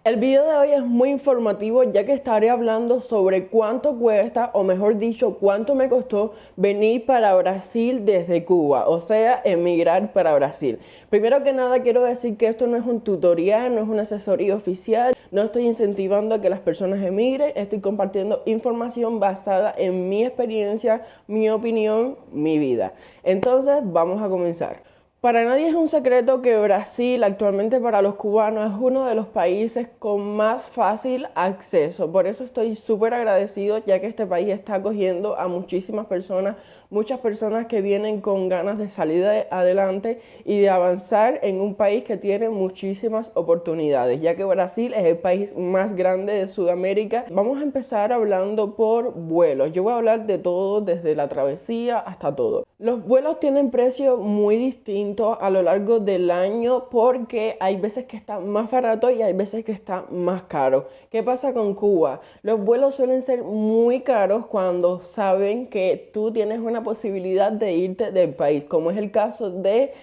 El video de hoy es muy informativo ya que estaré hablando sobre cuánto cuesta, o mejor dicho, cuánto me costó venir para Brasil desde Cuba, o sea, emigrar para Brasil. Primero que nada quiero decir que esto no es un tutorial, no es una asesoría oficial, no estoy incentivando a que las personas emigren, estoy compartiendo información basada en mi experiencia, mi opinión, mi vida. Entonces, vamos a comenzar. Para nadie es un secreto que Brasil actualmente para los cubanos es uno de los países con más fácil acceso. Por eso estoy súper agradecido ya que este país está acogiendo a muchísimas personas, muchas personas que vienen con ganas de salir adelante y de avanzar en un país que tiene muchísimas oportunidades, ya que Brasil es el país más grande de Sudamérica. Vamos a empezar hablando por vuelos. Yo voy a hablar de todo, desde la travesía hasta todo. Los vuelos tienen precios muy distintos a lo largo del año porque hay veces que está más barato y hay veces que está más caro. ¿Qué pasa con Cuba? Los vuelos suelen ser muy caros cuando saben que tú tienes una posibilidad de irte del país, como es el caso de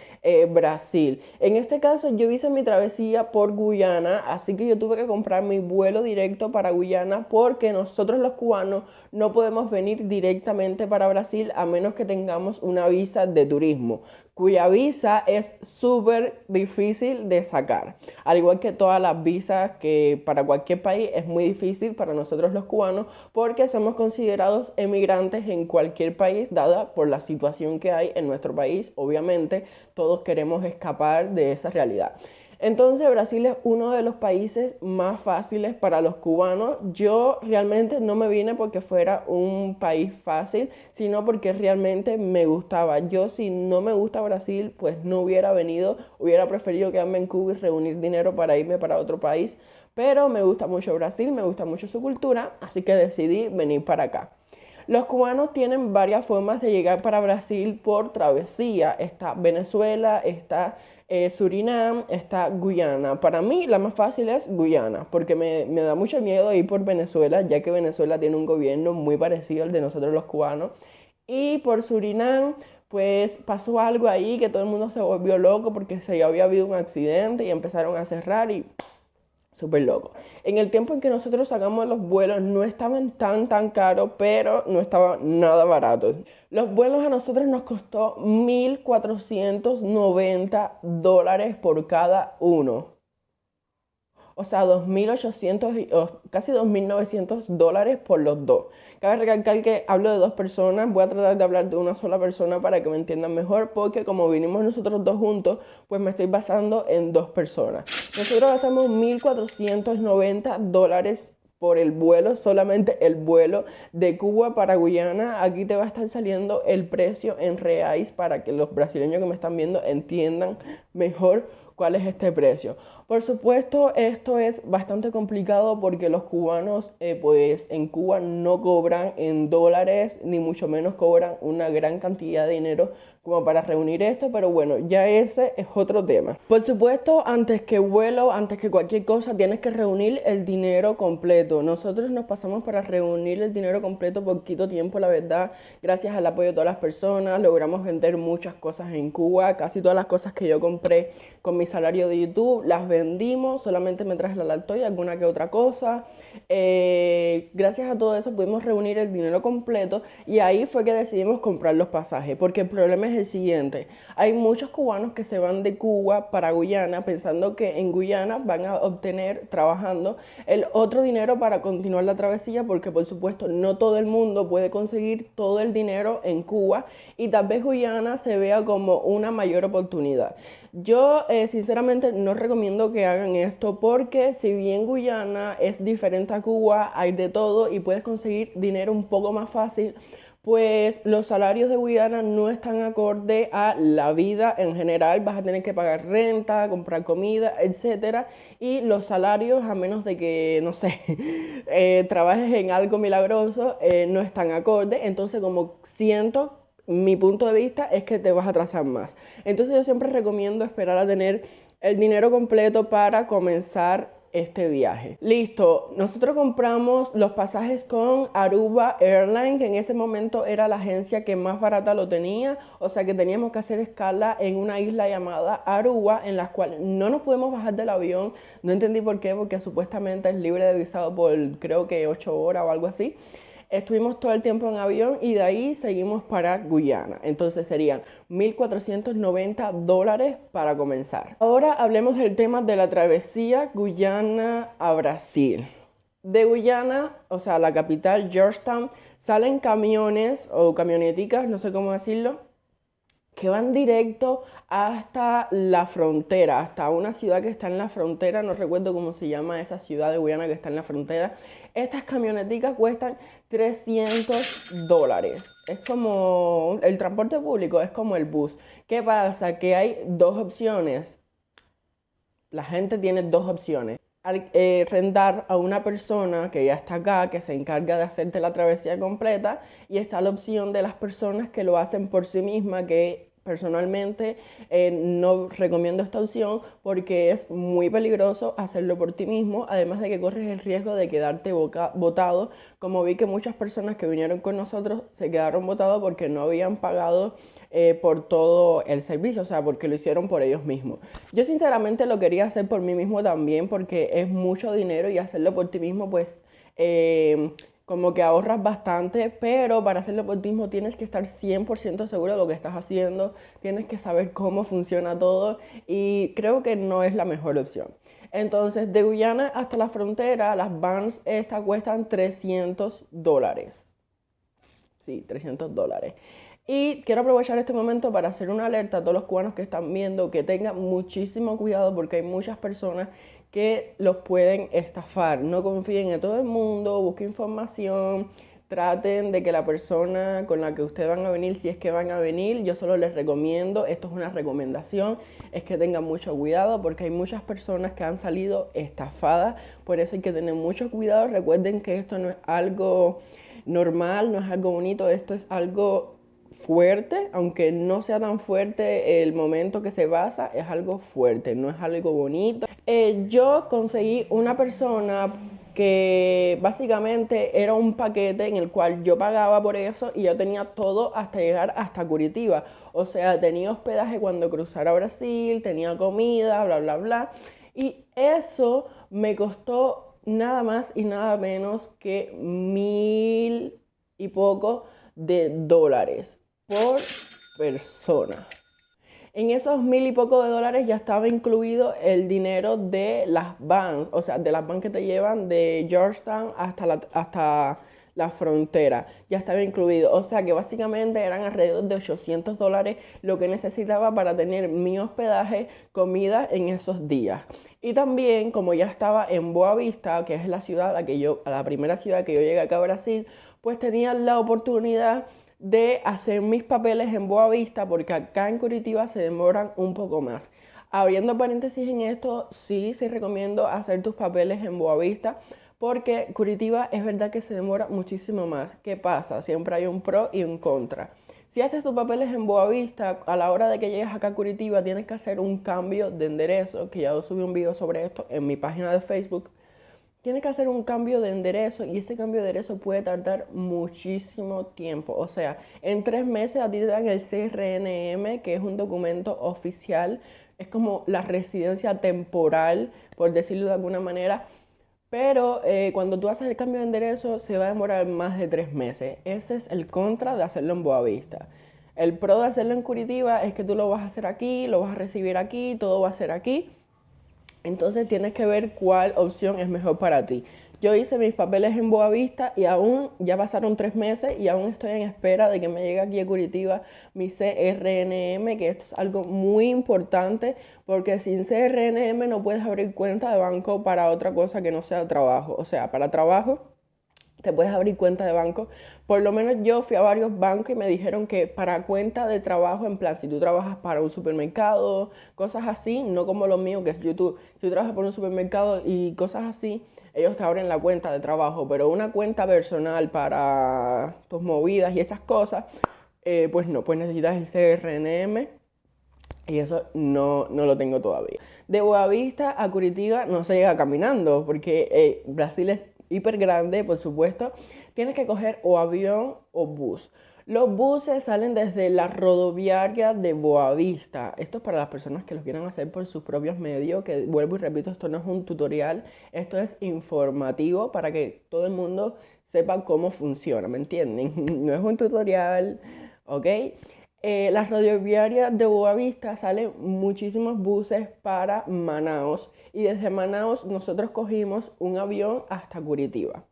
Brasil. En este caso yo hice mi travesía por Guyana, así que yo tuve que comprar mi vuelo directo para Guyana porque nosotros los cubanos no podemos venir directamente para Brasil a menos que tengamos una visa de turismo, cuya visa es súper difícil de sacar. Al igual que todas las visas que para cualquier país es muy difícil para nosotros los cubanos porque somos considerados emigrantes en cualquier país dada por la situación que hay en nuestro país. Obviamente todos queremos escapar de esa realidad. Entonces Brasil es uno de los países más fáciles para los cubanos. Yo realmente no me vine porque fuera un país fácil, sino porque realmente me gustaba. Yo si no me gusta Brasil, pues no hubiera venido, hubiera preferido quedarme en Cuba y reunir dinero para irme para otro país. Pero me gusta mucho Brasil, me gusta mucho su cultura, así que decidí venir para acá. Los cubanos tienen varias formas de llegar para Brasil por travesía. Está Venezuela, está Surinam, está Guyana. Para mí la más fácil es Guyana, porque me da mucho miedo ir por Venezuela, ya que Venezuela tiene un gobierno muy parecido al de nosotros los cubanos. Y por Surinam, pues pasó algo ahí que todo el mundo se volvió loco porque se había habido un accidente y empezaron a cerrar y súper loco. En el tiempo en que nosotros sacamos los vuelos no estaban tan caros, pero no estaban nada baratos. Los vuelos a nosotros nos costó $1,490 por cada uno. O sea, 2.800 o casi $2.900 por los dos. Cabe recalcar que hablo de dos personas, voy a tratar de hablar de una sola persona para que me entiendan mejor, porque como vinimos nosotros dos juntos, pues me estoy basando en dos personas. Nosotros gastamos $1.490 por el vuelo, solamente el vuelo de Cuba para Guyana. Aquí te va a estar saliendo el precio en reais para que los brasileños que me están viendo entiendan mejor cuál es este precio. Por supuesto, esto es bastante complicado porque los cubanos, pues en Cuba no cobran en dólares, ni mucho menos cobran una gran cantidad de dinero como para reunir esto, pero bueno, ya ese es otro tema. Por supuesto, antes que vuelo, antes que cualquier cosa, tienes que reunir el dinero completo. Nosotros nos pasamos para reunir el dinero completo poquito tiempo, la verdad, gracias al apoyo de todas las personas, logramos vender muchas cosas en Cuba, casi todas las cosas que yo compré con mi salario de YouTube, las vendimos, solamente me traje la laptop y alguna que otra cosa. Gracias a todo eso pudimos reunir el dinero completo y ahí fue que decidimos comprar los pasajes, porque el problema es el siguiente: hay muchos cubanos que se van de Cuba para Guyana pensando que en Guyana van a obtener trabajando el otro dinero para continuar la travesía, porque por supuesto no todo el mundo puede conseguir todo el dinero en Cuba y tal vez Guyana se vea como una mayor oportunidad. Yo sinceramente no recomiendo que hagan esto porque si bien Guyana es diferente a Cuba, hay de todo y puedes conseguir dinero un poco más fácil, pues los salarios de Guyana no están acorde a la vida en general. Vas a tener que pagar renta, comprar comida, etcétera. Y los salarios, a menos de que, no sé, trabajes en algo milagroso, no están acorde. Entonces, como siento, mi punto de vista es que te vas a atrasar más. Entonces yo siempre recomiendo esperar a tener el dinero completo para comenzar este viaje. Listo, nosotros compramos los pasajes con Aruba Airlines, que en ese momento era la agencia que más barata lo tenía, o sea que teníamos que hacer escala en una isla llamada Aruba, en la cual no nos podemos bajar del avión. No entendí por qué, porque supuestamente es libre de visado por creo que 8 horas o algo así. Estuvimos todo el tiempo en avión y de ahí seguimos para Guyana. Entonces serían $1,490 para comenzar. Ahora hablemos del tema de la travesía Guyana a Brasil. De Guyana, o sea, la capital, Georgetown, salen camiones o camioneticas, no sé cómo decirlo, que van directo hasta la frontera, hasta una ciudad que está en la frontera, no recuerdo cómo se llama esa ciudad de Guyana que está en la frontera. Estas camioneticas cuestan $300. Es como el transporte público, es como el bus. ¿Qué pasa? Que hay dos opciones. La gente tiene dos opciones. Rentar a una persona que ya está acá, que se encarga de hacerte la travesía completa, y está la opción de las personas que lo hacen por sí mismas, que personalmente no recomiendo esta opción porque es muy peligroso hacerlo por ti mismo, además de que corres el riesgo de quedarte botado, como vi que muchas personas que vinieron con nosotros se quedaron botados porque no habían pagado por todo el servicio, o sea, porque lo hicieron por ellos mismos. Yo sinceramente lo quería hacer por mí mismo también porque es mucho dinero y hacerlo por ti mismo pues como que ahorras bastante, pero para hacerlo por ti mismo tienes que estar 100% seguro de lo que estás haciendo, tienes que saber cómo funciona todo y creo que no es la mejor opción. Entonces, de Guyana hasta la frontera, las vans estas cuestan $300. Sí, $300. Y quiero aprovechar este momento para hacer una alerta a todos los cubanos que están viendo que tengan muchísimo cuidado porque hay muchas personas que los pueden estafar. No confíen en todo el mundo, busquen información, traten de que la persona con la que ustedes van a venir, si es que van a venir, yo solo les recomiendo, esto es una recomendación, es que tengan mucho cuidado porque hay muchas personas que han salido estafadas, por eso hay que tener mucho cuidado. Recuerden que esto no es algo normal, no es algo bonito, esto es algo fuerte, aunque no sea tan fuerte el momento que se basa, es algo fuerte, no es algo bonito. Yo conseguí una persona que básicamente era un paquete en el cual yo pagaba por eso y yo tenía todo hasta llegar hasta Curitiba. O sea, tenía hospedaje cuando cruzara Brasil, tenía comida, bla, bla, bla. Y eso me costó nada más y nada menos que 1,000 y poco de dólares por persona. En esos 1,000 y poco de dólares ya estaba incluido el dinero de las vans, o sea, de las vans que te llevan de Georgetown hasta la frontera. Ya estaba incluido. O sea que básicamente eran alrededor de $800 lo que necesitaba para tener mi hospedaje, comida en esos días. Y también, como ya estaba en Boa Vista, que es la ciudad a la primera ciudad que yo llegué acá a Brasil, pues tenía la oportunidad de hacer mis papeles en Boa Vista porque acá en Curitiba se demoran un poco más. Abriendo paréntesis en esto, sí recomiendo hacer tus papeles en Boa Vista porque Curitiba es verdad que se demora muchísimo más. ¿Qué pasa? Siempre hay un pro y un contra. Si haces tus papeles en Boa Vista, a la hora de que llegues acá a Curitiba tienes que hacer un cambio de enderezo, que ya subí un video sobre esto en mi página de Facebook. Tienes que hacer un cambio de enderezo y ese cambio de enderezo puede tardar muchísimo tiempo. O sea, en 3 meses a ti te dan el CRNM, que es un documento oficial, es como la residencia temporal, por decirlo de alguna manera. Pero cuando tú haces el cambio de enderezo se va a demorar más de 3 meses. Ese es el contra de hacerlo en Boa Vista. El pro de hacerlo en Curitiba es que tú lo vas a hacer aquí, lo vas a recibir aquí, todo va a ser aquí. Entonces tienes que ver cuál opción es mejor para ti. Yo hice mis papeles en Boa Vista y aún ya pasaron 3 meses y aún estoy en espera de que me llegue aquí a Curitiba mi CRNM, que esto es algo muy importante porque sin CRNM no puedes abrir cuenta de banco para otra cosa que no sea trabajo. O sea, para trabajo te puedes abrir cuenta de banco. Por lo menos yo fui a varios bancos y me dijeron que para cuenta de trabajo, en plan, si tú trabajas para un supermercado, cosas así, no como lo mío que es YouTube, si tú trabajas por un supermercado y cosas así, ellos te abren la cuenta de trabajo, pero una cuenta personal para tus movidas y esas cosas, pues no, pues necesitas el CRNM. Y eso no lo tengo todavía. De Boavista a Curitiba no se llega caminando porque Brasil es hiper grande, por supuesto. Tienes que coger o avión o bus. Los buses salen desde la rodoviaria de Boavista. Esto es para las personas que lo quieran hacer por sus propios medios, que vuelvo y repito, esto no es un tutorial, esto es informativo para que todo el mundo sepa cómo funciona, ¿me entienden? No es un tutorial, ¿ok? La rodoviaria de Boavista salen muchísimos buses para Manaos y desde Manaos nosotros cogimos un avión hasta Curitiba.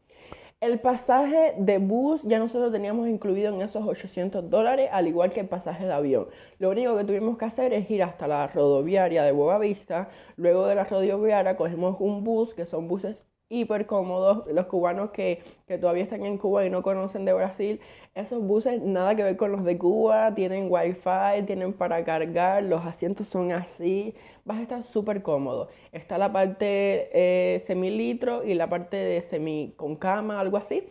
El pasaje de bus ya nosotros teníamos incluido en esos $800, al igual que el pasaje de avión. Lo único que tuvimos que hacer es ir hasta la rodoviaria de Boavista. Luego de la rodoviaria cogemos un bus, que son buses hiper cómodos. Los cubanos que todavía están en Cuba y no conocen de Brasil, esos buses nada que ver con los de Cuba, tienen wifi, tienen para cargar, los asientos son así, vas a estar súper cómodo. Está la parte semilitro y la parte de semi con cama, algo así.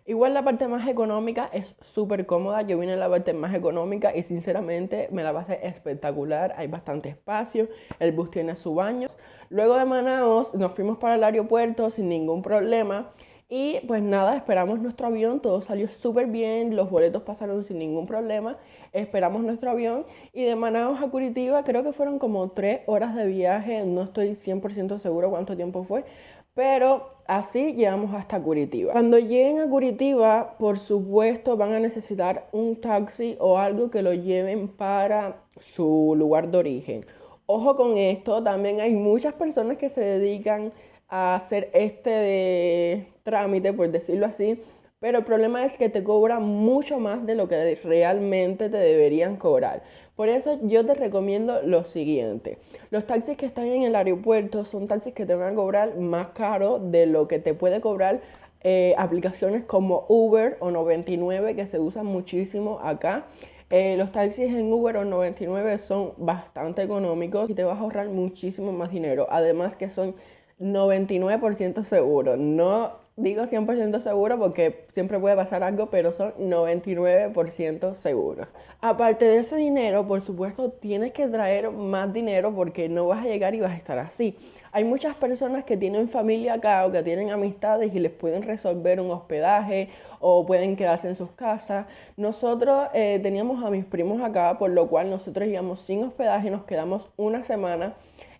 Igual la parte más económica es súper cómoda. Yo vine en la parte más económica y sinceramente me la pasé espectacular. Hay bastante espacio, el bus tiene su baño. Luego de Manaos nos fuimos para el aeropuerto sin ningún problema. Y pues nada, esperamos nuestro avión, todo salió súper bien, los boletos pasaron sin ningún problema, esperamos nuestro avión y de Manaos a Curitiba creo que fueron como 3 horas de viaje, no estoy 100% seguro cuánto tiempo fue, pero así llegamos hasta Curitiba. Cuando lleguen a Curitiba, por supuesto van a necesitar un taxi o algo que lo lleven para su lugar de origen. Ojo con esto, también hay muchas personas que se dedican a hacer trámite, por decirlo así, pero el problema es que te cobran mucho más de lo que realmente te deberían cobrar. Por eso yo te recomiendo lo siguiente. Los taxis que están en el aeropuerto son taxis que te van a cobrar más caro de lo que te puede cobrar aplicaciones como Uber o 99 que se usan muchísimo acá. Los taxis en Uber o 99 son bastante económicos y te vas a ahorrar muchísimo más dinero. Además que son 99% seguro. No digo 100% seguro porque siempre puede pasar algo, pero son 99% seguros. Aparte de ese dinero, por supuesto, tienes que traer más dinero porque no vas a llegar y vas a estar así. Hay muchas personas que tienen familia acá o que tienen amistades y les pueden resolver un hospedaje o pueden quedarse en sus casas. Nosotros teníamos a mis primos acá, por lo cual nosotros íbamos sin hospedaje y nos quedamos una semana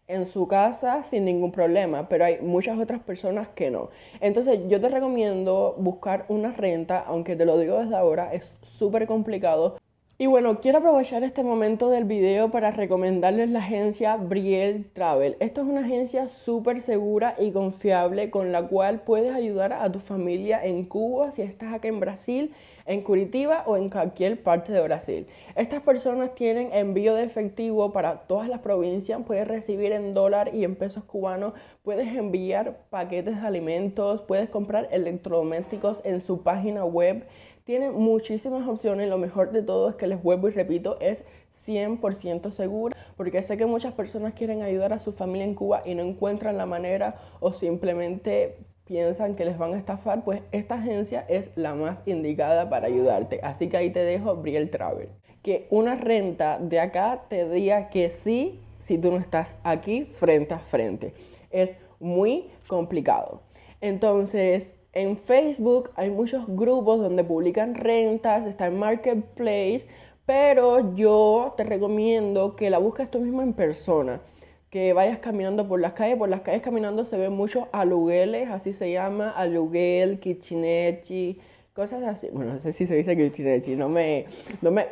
en su casa sin ningún problema, pero hay muchas otras personas que no. Entonces yo te recomiendo buscar una renta, aunque te lo digo desde ahora, es súper complicado. Y bueno, quiero aprovechar este momento del video para recomendarles la agencia Brielle Travel. Esta es una agencia súper segura y confiable con la cual puedes ayudar a tu familia en Cuba si estás acá en Brasil, en Curitiba o en cualquier parte de Brasil. Estas personas tienen envío de efectivo para todas las provincias, puedes recibir en dólar y en pesos cubanos, puedes enviar paquetes de alimentos, puedes comprar electrodomésticos en su página web. Tiene muchísimas opciones, lo mejor de todo es que les vuelvo y repito, es 100% segura, porque sé que muchas personas quieren ayudar a su familia en Cuba y no encuentran la manera o simplemente piensan que les van a estafar, pues esta agencia es la más indicada para ayudarte. Así que ahí te dejo Brielle Travel. Que una renta de acá te diga que sí, si tú no estás aquí frente a frente. Es muy complicado. Entonces, en Facebook hay muchos grupos donde publican rentas, está en Marketplace, pero yo te recomiendo que la busques tú mismo en persona, que vayas caminando por las calles caminando se ven muchos alugueles, así se llama, aluguel, kitchenechi, cosas así. Bueno, no sé si se dice kitchenechi, no me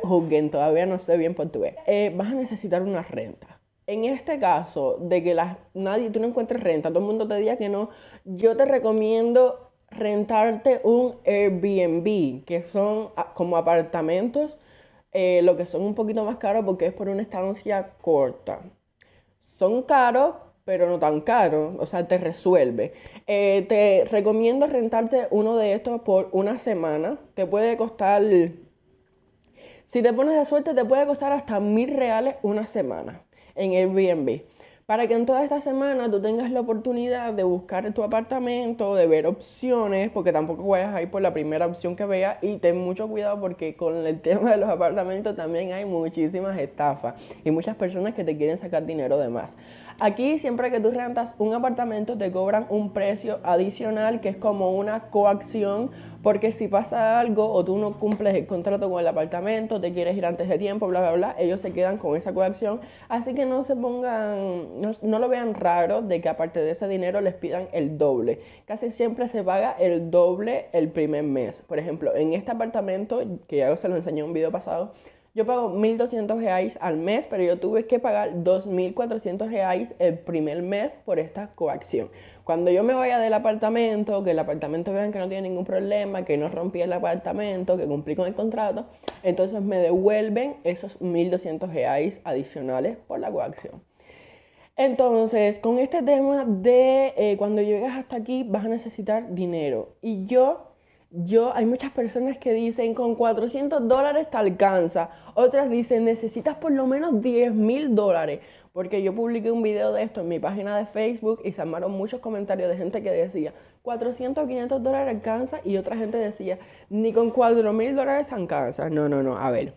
juzguen, todavía no sé bien portugués. Vas a necesitar una renta. En este caso, de que tú no encuentres renta, todo el mundo te diga que no, yo te recomiendo rentarte un Airbnb, que son como apartamentos, lo que son un poquito más caros porque es por una estancia corta. Son caros, pero no tan caros, o sea, te resuelve. Te recomiendo rentarte uno de estos por una semana. Te puede costar, si te pones de suerte, te puede costar hasta 1.000 reales una semana en Airbnb. para que en toda esta semana tú tengas la oportunidad de buscar tu apartamento, de ver opciones, porque tampoco vayas a ir por la primera opción que veas y ten mucho cuidado porque con el tema de los apartamentos también hay muchísimas estafas y muchas personas que te quieren sacar dinero de más. Aquí siempre que tú rentas un apartamento te cobran un precio adicional que es como una coacción porque si pasa algo o tú no cumples el contrato con el apartamento, te quieres ir antes de tiempo, bla, bla, bla, ellos se quedan con esa coacción. Así que no se pongan, no lo vean raro de que aparte de ese dinero les pidan el doble. Casi siempre se paga el doble el primer mes. Por ejemplo, en este apartamento, que ya se lo enseñé en un video pasado, yo pago 1.200 reais al mes, pero yo tuve que pagar 2.400 reais el primer mes por esta coacción. Cuando yo me vaya del apartamento, que el apartamento vean que no tiene ningún problema, que no rompí el apartamento, que cumplí con el contrato, entonces me devuelven esos 1.200 reais adicionales por la coacción. Entonces, con este tema de cuando llegas hasta aquí vas a necesitar dinero. Y hay muchas personas que dicen con $400 te alcanza. Otras dicen necesitas por lo menos $10.000. Porque yo publiqué un video de esto en mi página de Facebook y se armaron muchos comentarios de gente que decía 400 o $500 alcanza y otra gente decía ni con $4.000 alcanza. No, no, no, a ver.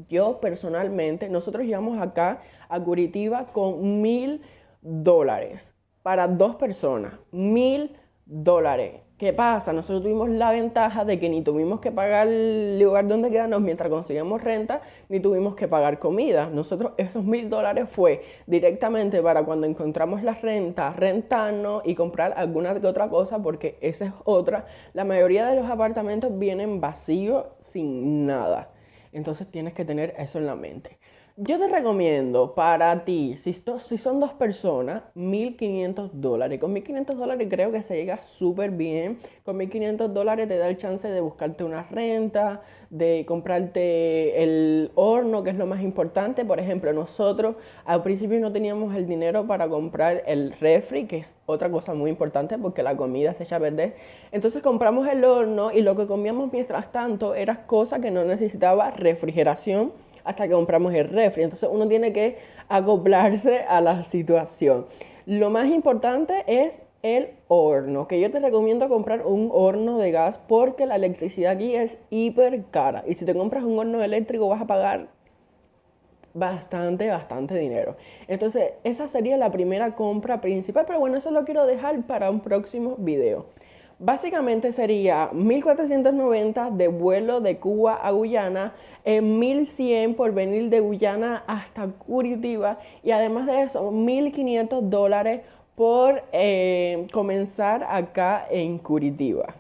Yo personalmente, nosotros llegamos acá a Curitiba con $1.000 para 2 personas, $1.000. ¿Qué pasa? Nosotros tuvimos la ventaja de que ni tuvimos que pagar el lugar donde quedarnos mientras conseguíamos renta, ni tuvimos que pagar comida. Nosotros esos $1.000 fue directamente para cuando encontramos la renta, rentarnos y comprar alguna que otra cosa, porque esa es otra. La mayoría de los apartamentos vienen vacíos, sin nada. Entonces tienes que tener eso en la mente. Yo te recomiendo para ti, si son 2 personas, $1.500. Con $1.500 creo que se llega súper bien. Con $1.500 te da el chance de buscarte una renta, de comprarte el horno, que es lo más importante. Por ejemplo, nosotros al principio no teníamos el dinero para comprar el refri, que es otra cosa muy importante porque la comida se echa a perder. Entonces compramos el horno y lo que comíamos mientras tanto era cosa que no necesitaba refrigeración hasta que compramos el refri. Entonces uno tiene que acoplarse a la situación. Lo más importante es el horno, que yo te recomiendo comprar un horno de gas porque la electricidad aquí es hiper cara. Y si te compras un horno eléctrico vas a pagar bastante, bastante dinero. Entonces esa sería la primera compra principal, pero bueno, eso lo quiero dejar para un próximo video. Básicamente sería 1.490 de vuelo de Cuba a Guyana, 1.100 por venir de Guyana hasta Curitiba y además de eso $1.500 por comenzar acá en Curitiba.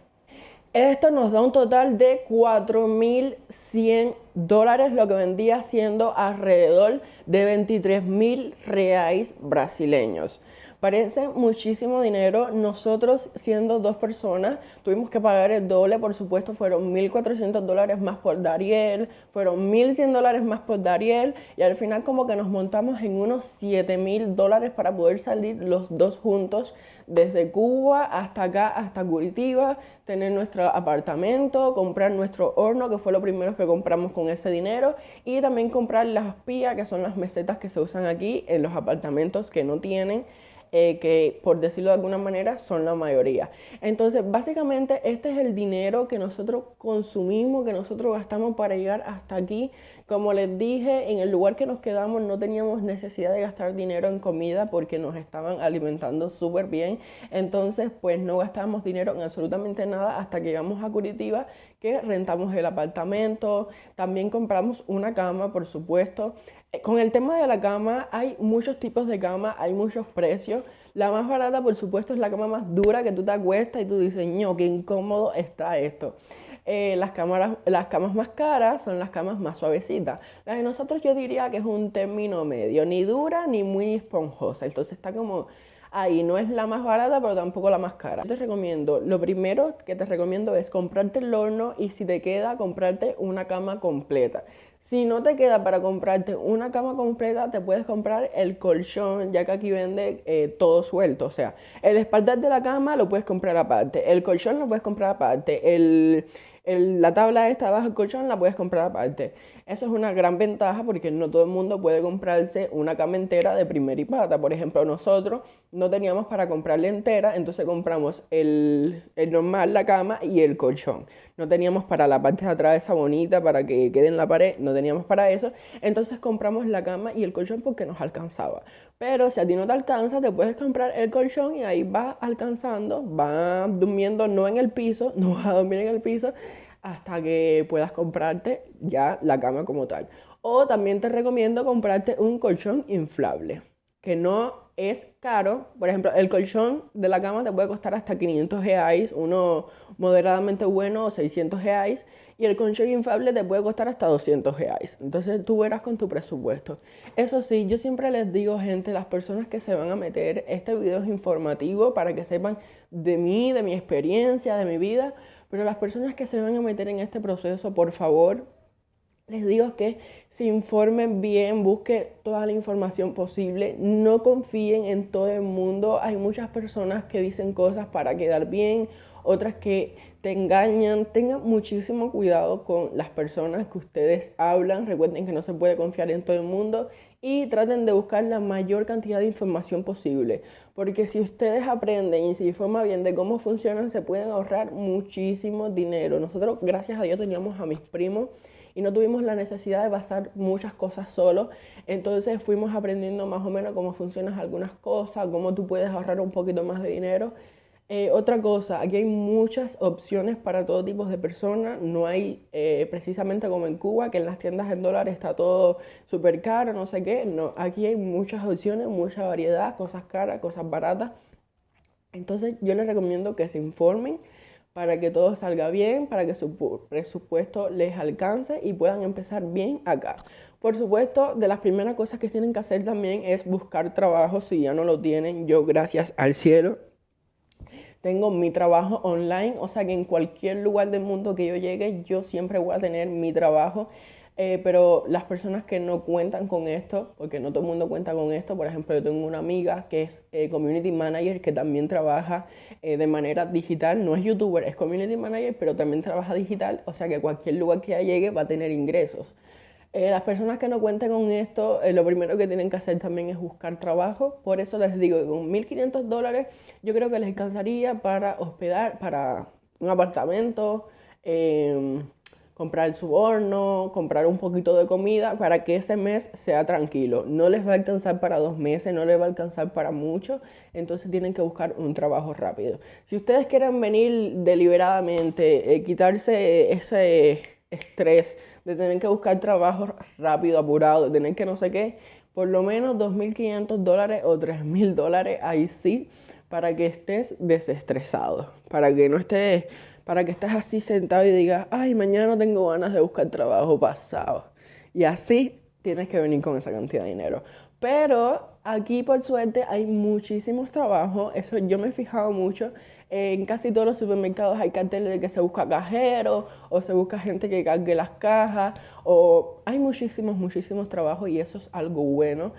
Esto nos da un total de $4.100, lo que vendría siendo alrededor de 23.000 reais brasileños. Parece muchísimo dinero. Nosotros, siendo 2 personas, tuvimos que pagar el doble. Por supuesto, fueron $1.400 más por Dariel, fueron $1.100 más por Dariel, y al final como que nos montamos en unos $7.000 para poder salir los dos juntos desde Cuba hasta acá, hasta Curitiba, tener nuestro apartamento, comprar nuestro horno, que fue lo primero que compramos con ese dinero, y también comprar las pías, que son las mesetas que se usan aquí en los apartamentos que no tienen, que por decirlo de alguna manera son la mayoría. Entonces básicamente este es el dinero que nosotros consumimos, que nosotros gastamos para llegar hasta aquí. Como les dije, en el lugar que nos quedamos no teníamos necesidad de gastar dinero en comida porque nos estaban alimentando súper bien. Entonces pues no gastamos dinero en absolutamente nada hasta que llegamos a Curitiba, que rentamos el apartamento, también compramos una cama, por supuesto. Con el tema de la cama, hay muchos tipos de cama, hay muchos precios. La más barata, por supuesto, es la cama más dura que tú te acuestas y tú dices, ño, qué incómodo está esto. Las camas más caras son las camas más suavecitas. Las de nosotros yo diría que es un término medio, ni dura ni muy esponjosa. Entonces está como ahí, no es la más barata, pero tampoco la más cara. Yo te recomiendo, lo primero que te recomiendo es comprarte el horno y si te queda, comprarte una cama completa. Si no te queda para comprarte una cama completa, te puedes comprar el colchón, ya que aquí vende todo suelto. O sea, el espaldar de la cama lo puedes comprar aparte, el colchón lo puedes comprar aparte, la tabla esta bajo el colchón la puedes comprar aparte. Eso es una gran ventaja porque no todo el mundo puede comprarse una cama entera de primera y pata. Por ejemplo, nosotros no teníamos para comprarla entera, entonces compramos el normal, la cama y el colchón. No teníamos para la parte de atrás esa bonita para que quede en la pared, no teníamos para eso. Entonces compramos la cama y el colchón porque nos alcanzaba. Pero si a ti no te alcanza, te puedes comprar el colchón y ahí vas alcanzando, vas durmiendo no en el piso, no vas a dormir en el piso hasta que puedas comprarte ya la cama como tal. O también te recomiendo comprarte un colchón inflable, que no es caro. Por ejemplo, el colchón de la cama te puede costar hasta 500 reais, uno moderadamente bueno, o 600 reais, y el colchón inflable te puede costar hasta 200 reais. Entonces tú verás con tu presupuesto. Eso sí, yo siempre les digo, gente, las personas que se van a meter, este video es informativo para que sepan de mí, de mi experiencia, de mi vida, pero las personas que se van a meter en este proceso, por favor, les digo que se informen bien, busquen toda la información posible, no confíen en todo el mundo. Hay muchas personas que dicen cosas para quedar bien, otras que te engañan. Tengan muchísimo cuidado con las personas que ustedes hablan. Recuerden que no se puede confiar en todo el mundo y traten de buscar la mayor cantidad de información posible. Porque si ustedes aprenden y se informan bien de cómo funcionan, se pueden ahorrar muchísimo dinero. Nosotros, gracias a Dios, teníamos a mis primos y no tuvimos la necesidad de pasar muchas cosas solos. Entonces fuimos aprendiendo más o menos cómo funcionan algunas cosas, cómo tú puedes ahorrar un poquito más de dinero. Otra cosa, aquí hay muchas opciones para todo tipo de personas. No hay precisamente como en Cuba, que en las tiendas en dólares está todo súper caro, no sé qué. No, aquí hay muchas opciones, mucha variedad, cosas caras, cosas baratas. Entonces yo les recomiendo que se informen para que todo salga bien, para que su presupuesto les alcance y puedan empezar bien acá. Por supuesto, de las primeras cosas que tienen que hacer también es buscar trabajo si ya no lo tienen. Yo, gracias al cielo, tengo mi trabajo online, o sea que en cualquier lugar del mundo que yo llegue, yo siempre voy a tener mi trabajo. Pero las personas que no cuentan con esto, porque no todo el mundo cuenta con esto, por ejemplo, yo tengo una amiga que es community manager que también trabaja de manera digital, no es youtuber, es community manager, pero también trabaja digital, o sea que cualquier lugar que ella llegue va a tener ingresos. Las personas que no cuentan con esto, lo primero que tienen que hacer también es buscar trabajo. Por eso les digo que con $1.500 yo creo que les alcanzaría para hospedar, para un apartamento, eh, comprar su horno, comprar un poquito de comida para que ese mes sea tranquilo. No les va a alcanzar para 2 meses, no les va a alcanzar para mucho, entonces tienen que buscar un trabajo rápido. Si ustedes quieren venir deliberadamente, quitarse ese estrés de tener que buscar trabajo rápido, apurado, de tener que no sé qué, por lo menos $2.500 o $3.000, ahí sí, para que estés desestresado, para que estés así sentado y digas, ay, mañana no tengo ganas de buscar trabajo pasado. Y así tienes que venir con esa cantidad de dinero. Pero aquí por suerte hay muchísimos trabajos, eso yo me he fijado mucho. En casi todos los supermercados hay carteles de que se busca cajero o se busca gente que cargue las cajas o hay muchísimos, muchísimos trabajos y eso es algo bueno.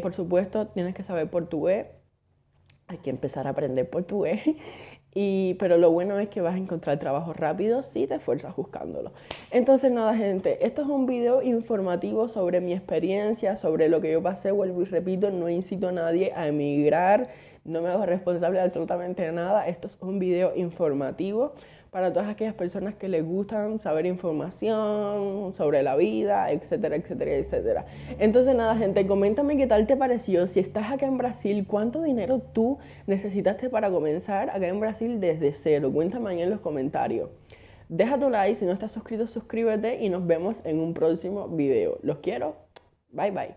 Por supuesto, tienes que saber portugués, hay que empezar a aprender portugués. Pero lo bueno es que vas a encontrar trabajo rápido si te esfuerzas buscándolo. Entonces nada, gente, esto es un video informativo sobre mi experiencia, sobre lo que yo pasé. Vuelvo y repito, no incito a nadie a emigrar, no me hago responsable de absolutamente nada. Esto es un video informativo para todas aquellas personas que les gustan saber información sobre la vida, etcétera, etcétera, etcétera. Entonces nada, gente, coméntame qué tal te pareció. Si estás acá en Brasil, ¿cuánto dinero tú necesitaste para comenzar acá en Brasil desde cero? Cuéntame ahí en los comentarios. Deja tu like, si no estás suscrito, suscríbete y nos vemos en un próximo video. Los quiero. Bye, bye.